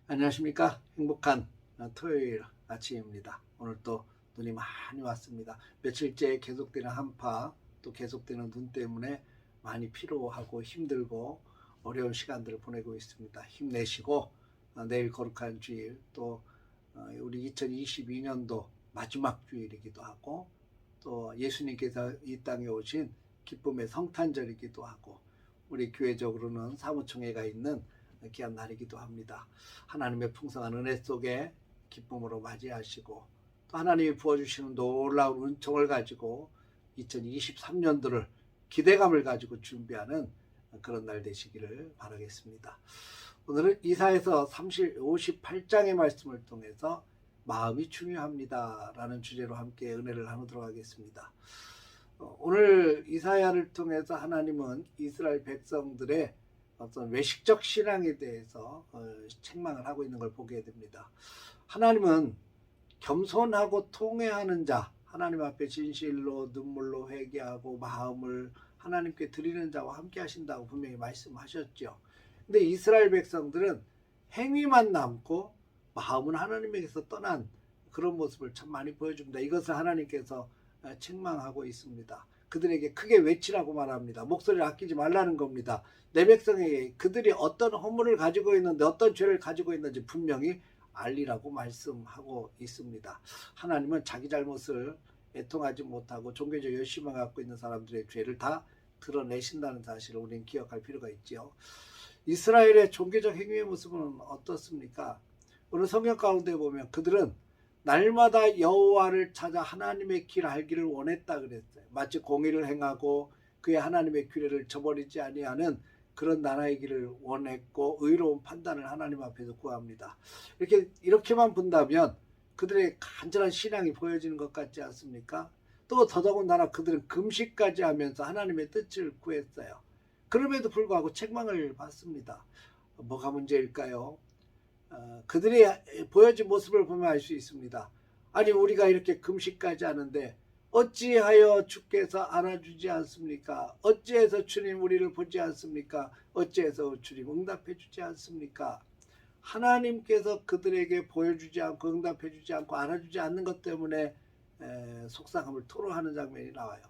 안녕하십니까. 행복한 토요일 아침입니다. 오늘 또 눈이 많이 왔습니다. 며칠째 계속되는 한파, 또 계속되는 눈 때문에 많이 피로하고 힘들고 어려운 시간들을 보내고 있습니다. 힘내시고 내일 거룩한 주일, 또 우리 2022년도 마지막 주일이기도 하고, 또 예수님께서 이 땅에 오신 기쁨의 성탄절이기도 하고, 우리 교회적으로는 사무총회가 있는 귀한 날이기도 합니다. 하나님의 풍성한 은혜 속에 기쁨으로 맞이하시고, 또 하나님이 부어주시는 놀라운 은총을 가지고 2023년도를 기대감을 가지고 준비하는 그런 날 되시기를 바라겠습니다. 오늘은 이사야서 58장의 말씀을 통해서 마음이 중요합니다 라는 주제로 함께 은혜를 나누도록 하겠습니다. 오늘 이사야를 통해서 하나님은 이스라엘 백성들의 어떤 외식적 신앙에 대해서 책망을 하고 있는 걸 보게 됩니다. 하나님은 겸손하고 통회하는 자, 하나님 앞에 진실로 눈물로 회개하고 마음을 하나님께 드리는 자와 함께 하신다고 분명히 말씀하셨죠. 근데 이스라엘 백성들은 행위만 남고 마음은 하나님에게서 떠난 그런 모습을 참 많이 보여줍니다. 이것을 하나님께서 책망하고 있습니다. 그들에게 크게 외치라고 말합니다. 목소리를 아끼지 말라는 겁니다. 내 백성에게 그들이 어떤 허물을 가지고 있는데 어떤 죄를 가지고 있는지 분명히 알리라고 말씀하고 있습니다. 하나님은 자기 잘못을 애통하지 못하고 종교적 열심을 갖고 있는 사람들의 죄를 다 드러내신다는 사실을 우리는 기억할 필요가 있죠. 이스라엘의 종교적 행위의 모습은 어떻습니까? 오늘 성경 가운데 보면 그들은 날마다 여호와를 찾아 하나님의 길 알기를 원했다 그랬어요. 마치 공의를 행하고 그의 하나님의 규례를 저버리지 아니하는 그런 나라의 길을 원했고, 의로운 판단을 하나님 앞에서 구합니다. 이렇게만 본다면 그들의 간절한 신앙이 보여지는 것 같지 않습니까? 또 더더군다나 그들은 금식까지 하면서 하나님의 뜻을 구했어요. 그럼에도 불구하고 책망을 받습니다. 뭐가 문제일까요? 그들이 보여진 모습을 보면 알 수 있습니다. 아니, 우리가 이렇게 금식까지 하는데 어찌하여 주께서 알아주지 않습니까? 어찌해서 주님 우리를 보지 않습니까? 어찌해서 주님 응답해 주지 않습니까? 하나님께서 그들에게 보여주지 않고 응답해 주지 않고 알아주지 않는 것 때문에 속상함을 토로하는 장면이 나와요.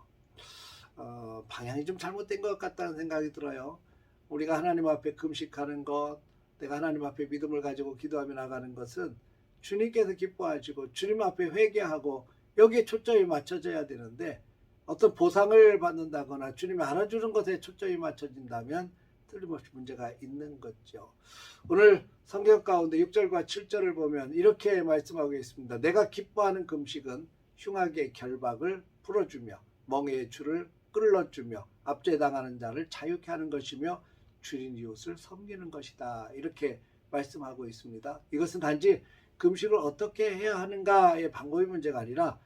방향이 좀 잘못된 것 같다는 생각이 들어요. 우리가 하나님 앞에 금식하는 것, 내가 하나님 앞에 믿음을 가지고 기도하며 나가는 것은 주님께서 기뻐하시고 주님 앞에 회개하고 여기에 초점이 맞춰져야 되는데, 어떤 보상을 받는다거나 주님이 알아주는 것에 초점이 맞춰진다면 틀림없이 문제가 있는 거죠. 오늘 성경 가운데 6절과 7절을 보면 이렇게 말씀하고 있습니다. 내가 기뻐하는 금식은 흉악의 결박을 풀어주며 멍에의 줄을 끌어주며 압제당하는 자를 자유케 하는 것이며 주인 이웃을 섬기는 것이다. 이렇게 말씀하고 있습니다. 이것은 단지 금식을 어떻게 해야 하는가의 방법이 문제가 아니라,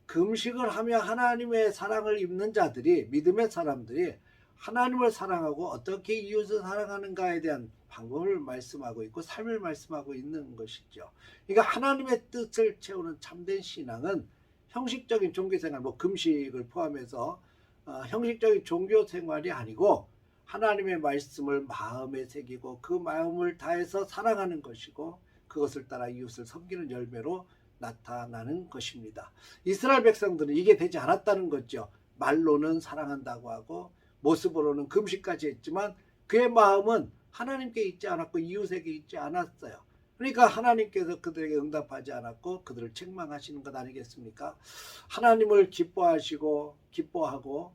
금식을 하며 하나님의 사랑을 입는 자들이, 믿음의 사람들이 하나님을 사랑하고 어떻게 이웃을 사랑하는가에 대한 방법을 말씀하고 있고 삶을 말씀하고 있는 것이죠. 그러니까 하나님의 뜻을 채우는 참된 신앙은 형식적인 종교생활, 금식을 포함해서 형식적인 종교생활이 아니고 하나님의 말씀을 마음에 새기고 그 마음을 다해서 사랑하는 것이고, 그것을 따라 이웃을 섬기는 열매로 나타나는 것입니다. 이스라엘 백성들은 이게 되지 않았다는 거죠. 말로는 사랑한다고 하고 모습으로는 금식까지 했지만 그의 마음은 하나님께 있지 않았고 이웃에게 있지 않았어요. 그러니까 하나님께서 그들에게 응답하지 않았고 그들을 책망하시는 것 아니겠습니까? 하나님을 기뻐하고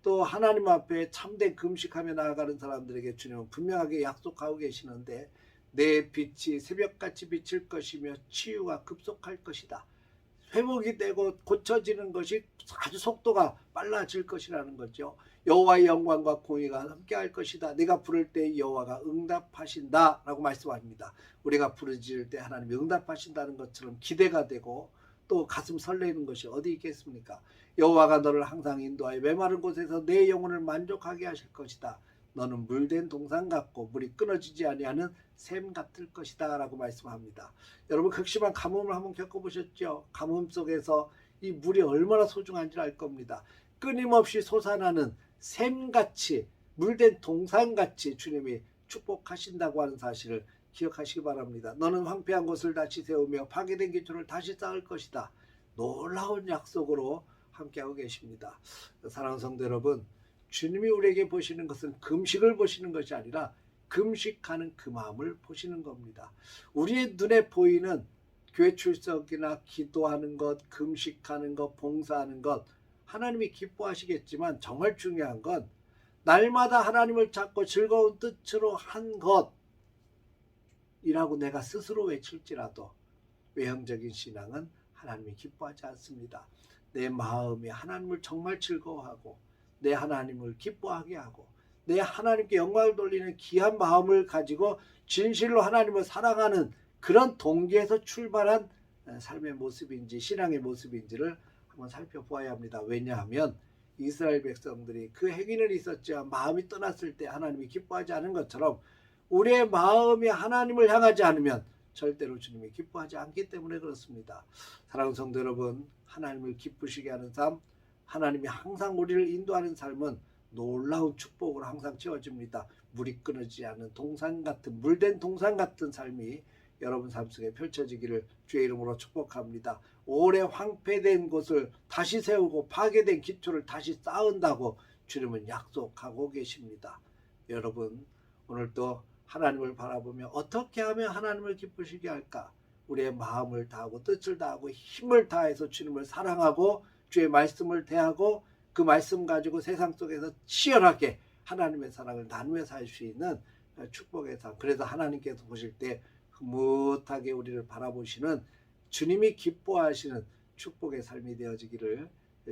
또 하나님 앞에 참된 금식하며 나아가는 사람들에게 주님은 분명하게 약속하고 계시는데, 내 빛이 새벽같이 비칠 것이며 치유가 급속할 것이다. 회복이 되고 고쳐지는 것이 아주 속도가 빨라질 것이라는 거죠. 여호와의 영광과 공의가 함께할 것이다. 내가 부를 때 여호와가 응답하신다 라고 말씀합니다. 우리가 부르짖을 때 하나님이 응답하신다는 것처럼 기대가 되고 또 가슴 설레는 것이 어디 있겠습니까? 여호와가 너를 항상 인도하여 메마른 곳에서 내 영혼을 만족하게 하실 것이다. 너는 물된 동산 같고 물이 끊어지지 아니하는 샘 같을 것이다 라고 말씀합니다. 여러분, 극심한 가뭄을 한번 겪어보셨죠? 가뭄 속에서 이 물이 얼마나 소중한지 알 겁니다. 끊임없이 솟아나는 샘같이 물된 동산같이 주님이 축복하신다고 하는 사실을 기억하시기 바랍니다. 너는 황폐한 곳을 다시 세우며 파괴된 기초를 다시 쌓을 것이다. 놀라운 약속으로 함께하고 계십니다. 사랑하는 성도 여러분, 주님이 우리에게 보시는 것은 금식을 보시는 것이 아니라 금식하는 그 마음을 보시는 겁니다. 우리의 눈에 보이는 교회 출석이나 기도하는 것, 금식하는 것, 봉사하는 것 하나님이 기뻐하시겠지만 정말 중요한 건 날마다 하나님을 찾고 즐거운 뜻으로 한 것이라고 내가 스스로 외칠지라도 외형적인 신앙은 하나님이 기뻐하지 않습니다. 내 마음이 하나님을 정말 즐거워하고 내 하나님을 기뻐하게 하고 내 하나님께 영광을 돌리는 귀한 마음을 가지고 진실로 하나님을 사랑하는 그런 동기에서 출발한 삶의 모습인지 신앙의 모습인지를 한번 살펴보아야 합니다. 왜냐하면 이스라엘 백성들이 그 행위는 있었지만 마음이 떠났을 때 하나님이 기뻐하지 않은 것처럼 우리의 마음이 하나님을 향하지 않으면 절대로 주님이 기뻐하지 않기 때문에 그렇습니다. 사랑하는 성도 여러분, 하나님을 기쁘시게 하는 삶, 하나님이 항상 우리를 인도하는 삶은 놀라운 축복으로 항상 채워집니다. 물이 끊어지지 않는 동산 같은 물된 동산 같은 삶이 여러분 삶 속에 펼쳐지기를 주의 이름으로 축복합니다. 오래 황폐된 곳을 다시 세우고 파괴된 기초를 다시 쌓은다고 주님은 약속하고 계십니다. 여러분 오늘도 하나님을 바라보며 어떻게 하면 하나님을 기쁘시게 할까? 우리의 마음을 다하고 뜻을 다하고 힘을 다해서 주님을 사랑하고 주의 말씀을 대하고 그 말씀 가지고 세상 속에서 치열하게 하나님의 사랑을 나누며 살 수 있는 축복의 삶. 그래서 하나님께서 보실 때 흐뭇하게 우리를 바라보시는 주님이 기뻐하시는 축복의 삶이 되어지기를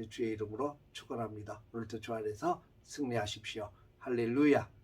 주의 이름으로 축원합니다. 오늘도 주 안에서 승리하십시오. 할렐루야.